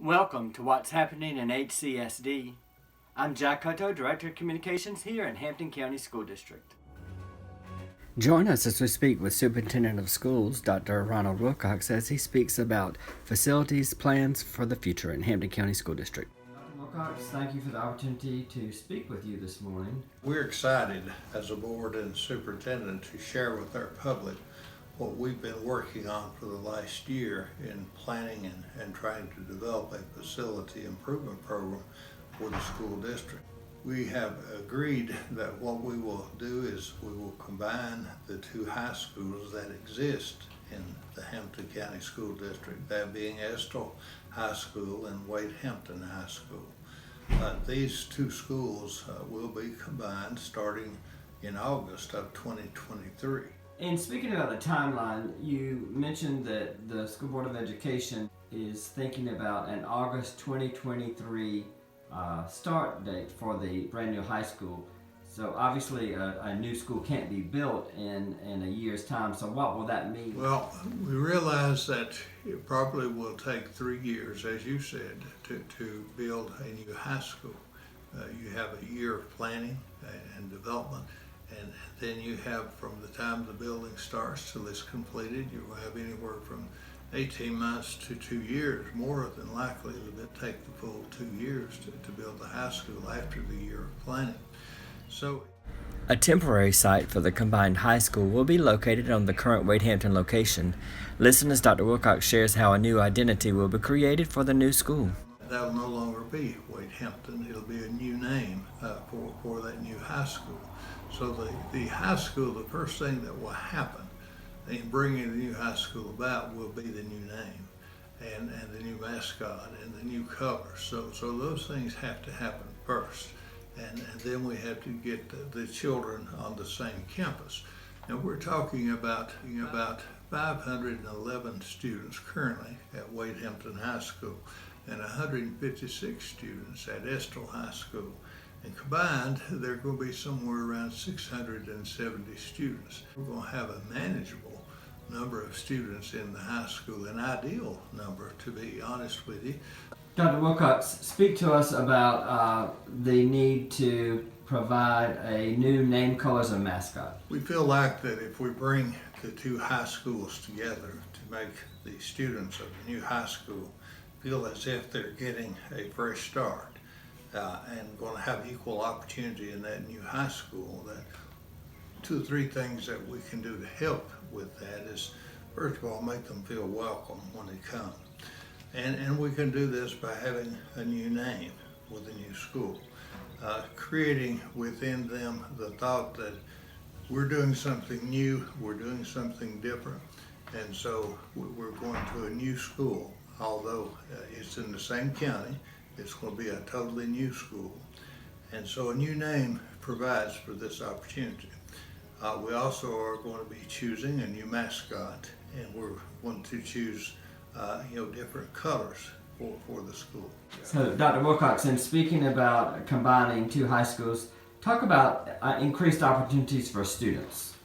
Welcome to What's Happening in HCSD. I'm Jack Cutto, Director of Communications here in Hampton County School District. Join us as we speak with Superintendent of Schools, Dr. Ronald Wilcox, as he speaks about facilities plans for the future in Hampton County School District. Dr. Wilcox, thank you for the opportunity to speak with you this morning. We're excited as a board and superintendent to share with our public what we've been working on for the last year in planning and trying to develop a facility improvement program for the school district. We have agreed that what we will do is we will combine the two high schools that exist in the Hampton County School District, that being Estill High School and Wade Hampton High School. These two schools will be combined starting in August of 2023. And speaking about the timeline, you mentioned that the School Board of Education is thinking about an August 2023 start date for the brand new high school. So obviously a new school can't be built in a year's time. So what will that mean? Well, we realize that it probably will take 3 years, as you said, to build a new high school. You have a year of planning and development. And then you have, from the time the building starts till it's completed, you will have anywhere from 18 months to 2 years. More than likely, it will take the full 2 years to build the high school after the year of planning. So, a temporary site for the combined high school will be located on the current Wade Hampton location. Listen as Dr. Wilcox shares how a new identity will be created for the new school. That will no longer be Wade Hampton. It'll be a new name for that new high school. So the high school, the first thing that will happen in bringing the new high school about will be the new name and the new mascot and the new colors. So those things have to happen first. And then we have to get the children on the same campus. Now we're talking about 511 students currently at Wade Hampton High School and 156 students at Estill High School. And combined, there are going to be somewhere around 670 students. We're going to have a manageable number of students in the high school, an ideal number, to be honest with you. Dr. Wilcox, speak to us about the need to provide a new name, colors, and mascot. We feel like that if we bring the two high schools together to make the students of the new high school feel as if they're getting a fresh start, and going to have equal opportunity in that new high school, that 2 or 3 things that we can do to help with that is, first of all, make them feel welcome when they come. And we can do this by having a new name with a new school, creating within them the thought that we're doing something new, we're doing something different, and so we're going to a new school. Although it's in the same county, it's going to be a totally new school. And so a new name provides for this opportunity. We also are going to be choosing a new mascot, and we're going to choose different colors for the school. So Dr. Wilcox, in speaking about combining two high schools, talk about increased opportunities for students.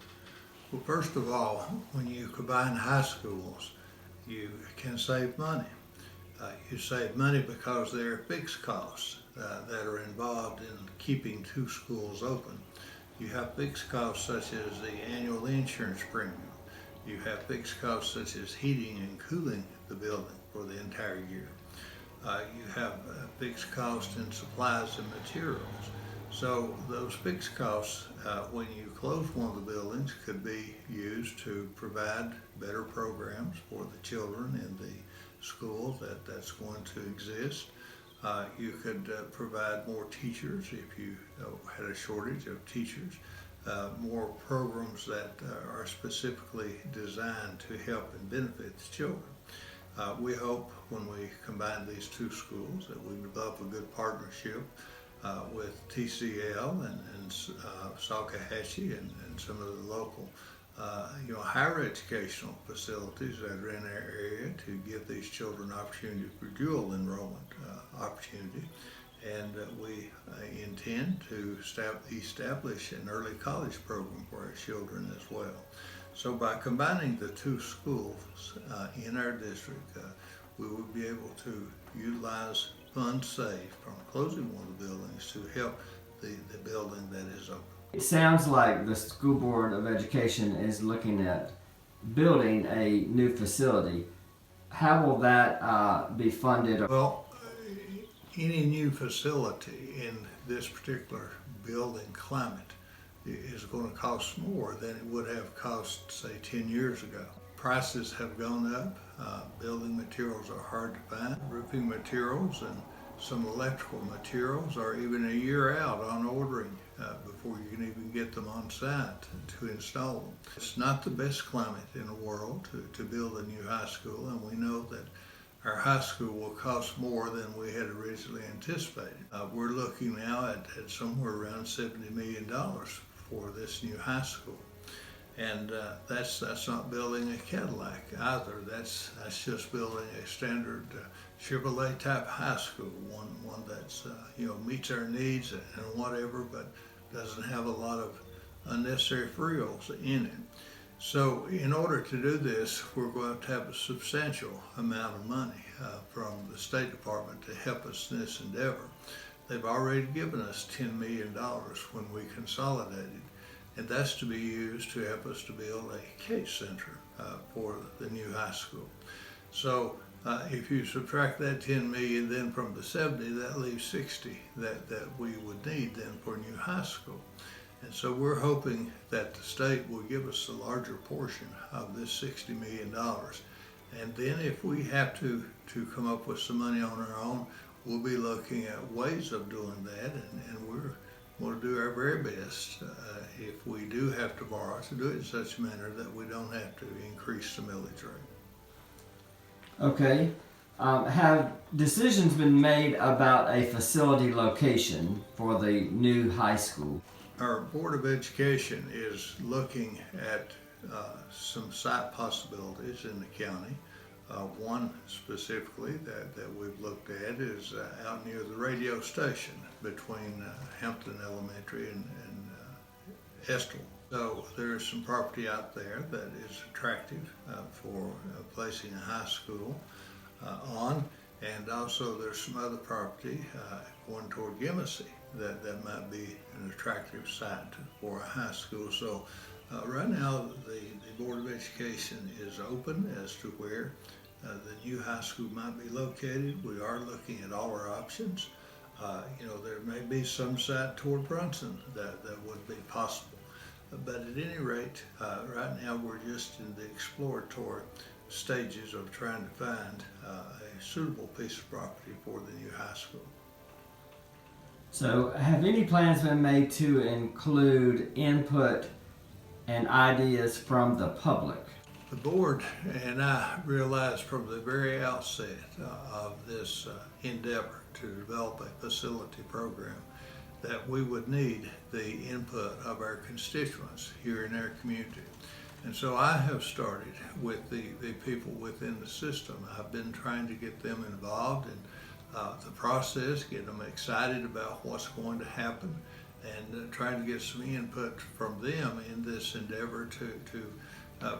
Well, first of all, when you combine high schools, you can save money. You save money because there are fixed costs that are involved in keeping 2 schools open. You have fixed costs such as the annual insurance premium. You have fixed costs such as heating and cooling the building for the entire year. You have fixed costs in supplies and materials. So those fixed costs, when you close one of the buildings, could be used to provide better programs for the children in the school that's going to exist. You could provide more teachers if you had a shortage of teachers, more programs that are specifically designed to help and benefit the children. We hope when we combine these 2 schools that we develop a good partnership with TCL and Salkehatchie and some of the local higher educational facilities that are in our area to give these children opportunity for dual enrollment opportunity. And we intend to establish an early college program for our children as well. So by combining the 2 schools in our district, we would be able to utilize funds saved from closing one of the buildings to help the building that is open. It sounds like the School Board of Education is looking at building a new facility. How will that be funded? Well, any new facility in this particular building climate is going to cost more than it would have cost, say, 10 years ago. Prices have gone up. Building materials are hard to find. Roofing materials and some electrical materials are even a year out on ordering before you can even get them on site to install them. It's not the best climate in the world to build a new high school, and we know that our high school will cost more than we had originally anticipated. We're looking now at somewhere around $70 million for this new high school. And that's not building a Cadillac either. That's just building a standard Chevrolet type high school, one that's meets our needs and whatever, but doesn't have a lot of unnecessary frills in it. So in order to do this, we're going to have a substantial amount of money from the State Department to help us in this endeavor. They've already given us $10 million when we consolidated, and that's to be used to help us to build a case center for the new high school. So if you subtract that 10 million then from the 70, that leaves 60 that we would need then for a new high school. And so we're hoping that the state will give us a larger portion of this $60 million. And then if we have to come up with some money on our own, we'll be looking at ways of doing that, and we're going to do our very best if we do have to borrow, to do it in such a manner that we don't have to increase the millage rate. Okay. Have decisions been made about a facility location for the new high school? Our Board of Education is looking at some site possibilities in the county. One specifically that we've looked at is out near the radio station between Hampton Elementary and Estill. So there's some property out there that is attractive for placing a high school on, and also there's some other property going toward Genesee that might be an attractive site for a high school. So right now the Board of Education is open as to where the new high school might be located. We are looking at all our options. There may be some site toward Brunson that would be possible. But at any rate, right now we're just in the exploratory stages of trying to find a suitable piece of property for the new high school. So have any plans been made to include input and ideas from the public? The board and I realized from the very outset of this endeavor to develop a facility program that we would need the input of our constituents here in our community. And so I have started with the people within the system. I've been trying to get them involved in the process, get them excited about what's going to happen, and trying to get some input from them in this endeavor to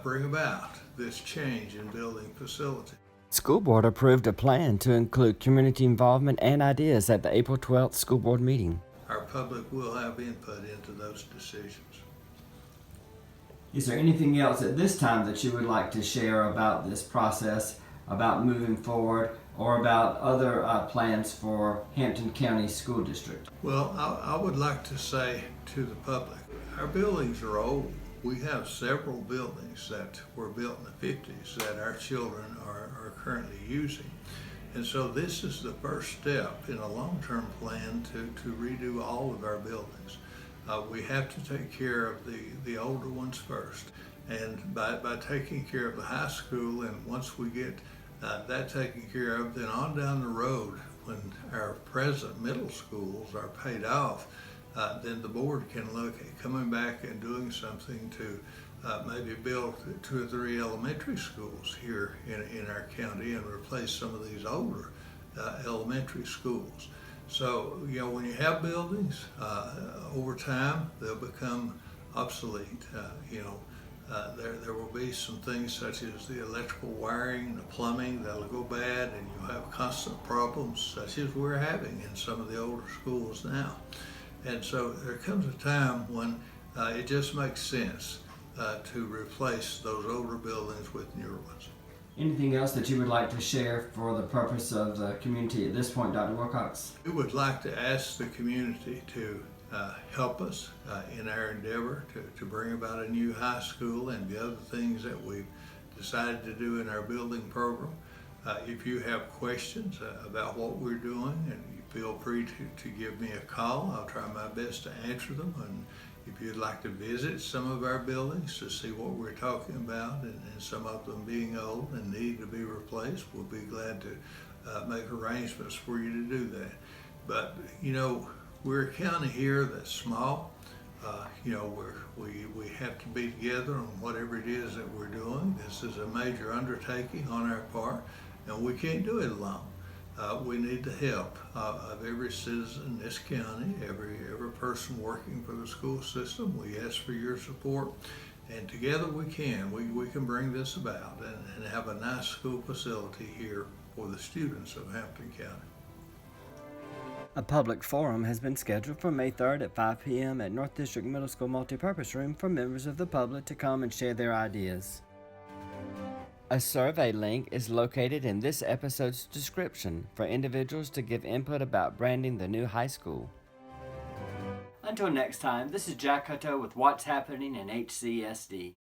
bring about this change in building facility. School Board approved a plan to include community involvement and ideas at the April 12th school board meeting. Our public will have input into those decisions. Is there anything else at this time that you would like to share about this process, about moving forward, or about other plans for Hampton County School District? Well, I would like to say to the public, our buildings are old. We have several buildings that were built in the 50s that our children are currently using. And so this is the first step in a long-term plan to redo all of our buildings. We have to take care of the older ones first. And by taking care of the high school, and once we get that taken care of, then on down the road, when our present middle schools are paid off, then the board can look at coming back and doing something to maybe build 2 or 3 elementary schools here in our county and replace some of these older elementary schools. So, when you have buildings, over time, they'll become obsolete. There will be some things such as the electrical wiring, the plumbing that'll go bad, and you'll have constant problems such as we're having in some of the older schools now. And so there comes a time when it just makes sense to replace those older buildings with newer ones. Anything else that you would like to share for the purpose of the community at this point, Dr. Wilcox? We would like to ask the community to help us in our endeavor to bring about a new high school and the other things that we've decided to do in our building program. If you have questions about what we're doing, and you feel free to give me a call. I'll try my best to answer them. And if you'd like to visit some of our buildings to see what we're talking about, and some of them being old and need to be replaced, we'll be glad to make arrangements for you to do that. But, you know, we're a county here that's small. You know, we have to be together on whatever it is that we're doing. This is a major undertaking on our part, and we can't do it alone. We need the help of every citizen in this county, every person working for the school system. We ask for your support, and together we can bring this about and have a nice school facility here for the students of Hampton County. A public forum has been scheduled for May 3rd at 5 p.m. at North District Middle School Multipurpose Room for members of the public to come and share their ideas. A survey link is located in this episode's description for individuals to give input about branding the new high school. Until next time, this is Jack Hutto with What's Happening in HCSD.